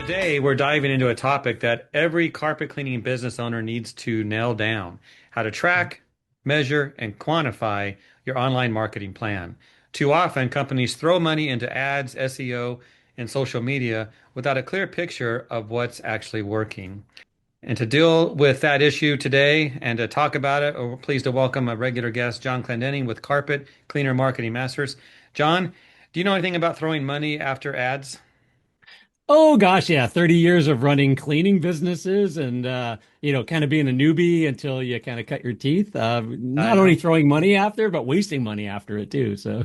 Today, we're diving into a topic that every carpet cleaning business owner needs to nail down: how to track, measure, and quantify your online marketing plan. Too often, companies throw money into ads, SEO, and social media without a clear picture of what's actually working. And to deal with that issue today and to talk about it, we're pleased to welcome a regular guest, John Clendenning with Carpet Cleaner Marketing Masters. John, do you know anything about throwing money after ads? Oh gosh, yeah, 30 years of running cleaning businesses and kind of being a newbie until you kind of cut your teeth. I Not only know. throwing money after, but wasting money after it too. So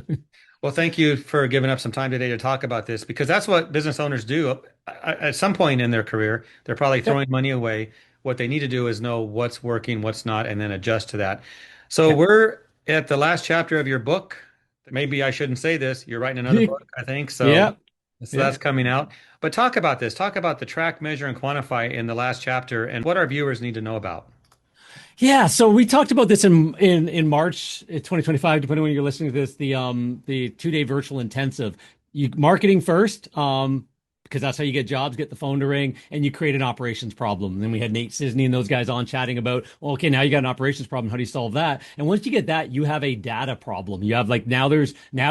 Well, thank you for giving up some time today to talk about this because that's what business owners do. At some point in their career, they're probably Yep. throwing money away. What they need to do is know what's working, what's not, and then adjust to that. So Yep. we're at the last chapter of your book. Maybe I shouldn't say this. You're writing another book, I think. So, Yep. so Yep. that's coming out. But talk about this. Talk about the track, measure, and quantify in the last chapter and what our viewers need to know about. Yeah, so we talked about this in March 2025, depending on when you're listening to this, the 2-day virtual intensive. You marketing first, because that's how you get jobs, get the phone to ring, and you create an operations problem. And then we had Nate Sisney and those guys on chatting about, well, okay, now you got an operations problem. How do you solve that? And once you get that, you have a data problem. You have like now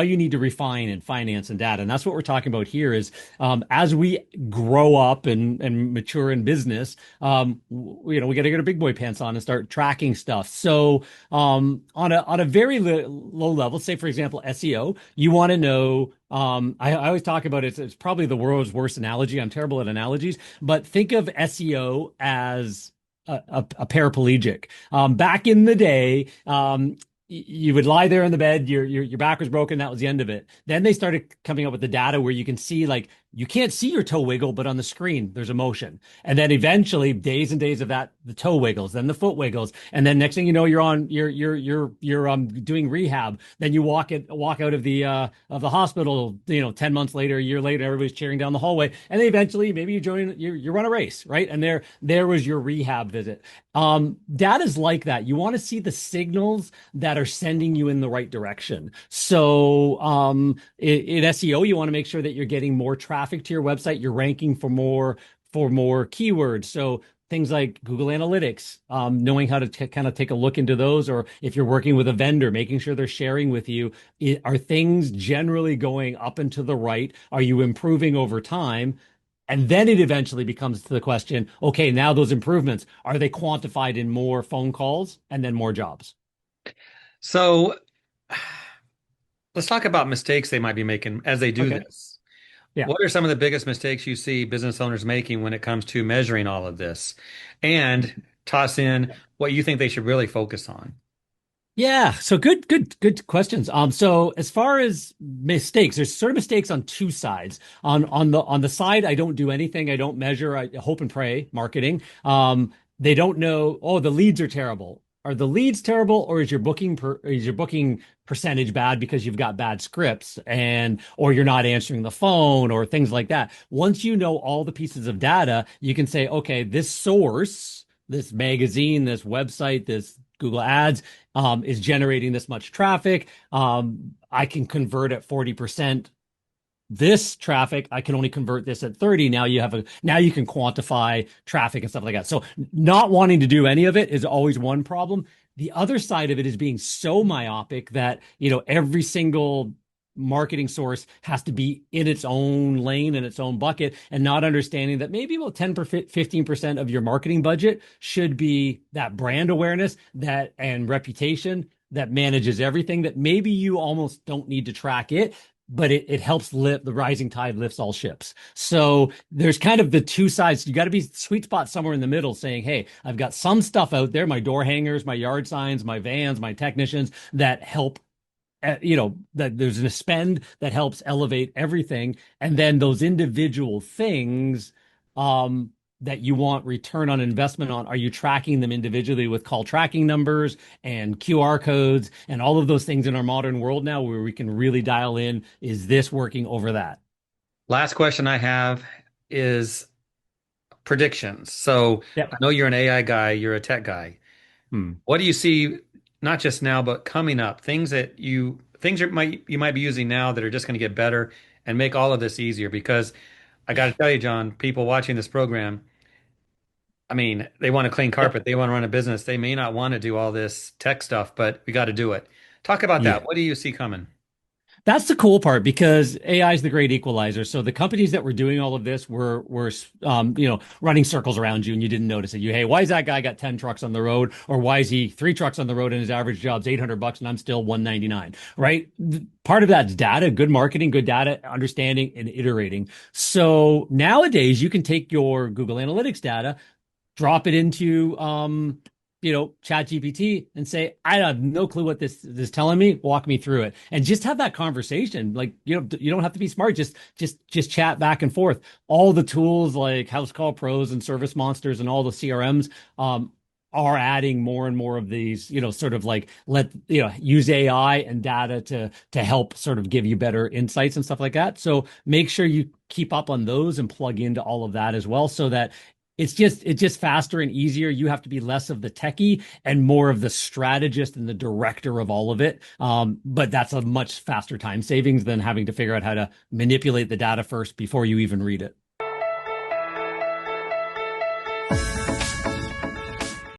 you need to refine and finance and data. And that's what we're talking about here is as we grow up and mature in business, we got to get our big boy pants on and start tracking stuff. So on a very low level, say for example SEO, you want to know. I always talk about it. It's probably the world's worst analogy. I'm terrible at analogies, but think of SEO as a paraplegic. Back in the day, you would lie there in the bed, your back was broken, that was the end of it. Then they started coming up with the data where you can see like you can't see your toe wiggle, but on the screen there's a motion. And then eventually days and days of that, the toe wiggles, then the foot wiggles, and then next thing you know, you're doing rehab. Then you walk out of the hospital, 10 months later, a year later, everybody's cheering down the hallway. And then eventually maybe you run a race, right? And there was your rehab visit. Data's like that. You want to see the signals that are sending you in the right direction. So in SEO, you want to make sure that you're getting more traffic to your website. You're ranking for more keywords. So things like Google Analytics, knowing how to kind of take a look into those, or if you're working with a vendor, making sure they're sharing with you. Are things generally going up and to the right? Are you improving over time? And then it eventually becomes to the question, okay, now those improvements, are they quantified in more phone calls and then more jobs? So let's talk about mistakes they might be making as they do Okay. this. Yeah. What are some of the biggest mistakes you see business owners making when it comes to measuring all of this? And toss in what you think they should really focus on. Yeah, so good questions. So as far as mistakes, there's sort of mistakes on two sides. On the side, I don't do anything. I don't measure. I hope and pray marketing. They don't know. Oh, the leads are terrible. Are the leads terrible, or is your booking percentage bad because you've got bad scripts and or you're not answering the phone or things like that? Once you know all the pieces of data, you can say, okay, this source, this magazine, this website, this Google Ads is generating this much traffic. I can convert at 40%. This traffic, I can only convert this at 30. Now you can quantify traffic and stuff like that. So not wanting to do any of it is always one problem. The other side of it is being so myopic that, every single marketing source has to be in its own lane and its own bucket and not understanding that maybe about 10 per 15% of your marketing budget should be that brand awareness that and reputation that manages everything, that maybe you almost don't need to track it, but it helps lift. The rising tide lifts all ships. So there's kind of the two sides. You got to be sweet spot somewhere in the middle saying, hey, I've got some stuff out there, my door hangers, my yard signs, my vans, my technicians that help, that there's a spend that helps elevate everything. And then those individual things, that you want return on investment on, are you tracking them individually with call tracking numbers and QR codes and all of those things in our modern world now where we can really dial in, is this working over that? Last question I have is predictions. So I Yep. know you're an AI guy, you're a tech guy. Hmm. What do you see, not just now, but coming up? Things you might be using now that are just going to get better and make all of this easier. Because I got to tell you, John, people watching this program, I mean, they want to clean Yep. carpet, they want to run a business. They may not want to do all this tech stuff, but we got to do it. Talk about Yeah. that. What do you see coming? That's the cool part because AI is the great equalizer. So the companies that were doing all of this were running circles around you and you didn't notice it. Hey, why is that guy got 10 trucks on the road? Or why is he 3 trucks on the road and his average job's $800 and I'm still 199, right? Part of that's data, good marketing, good data, understanding and iterating. So nowadays you can take your Google Analytics data, drop it into chat GPT and say, I have no clue what this is telling me. Walk me through it. And just have that conversation. Like, you don't have to be smart. Just chat back and forth. All the tools like House Call Pros and Service Monsters and all the CRMs are adding more and more of these, sort of like use AI and data to help sort of give you better insights and stuff like that. So make sure you keep up on those and plug into all of that as well so that it's just faster and easier. You have to be less of the techie and more of the strategist and the director of all of it. But that's a much faster time savings than having to figure out how to manipulate the data first before you even read it.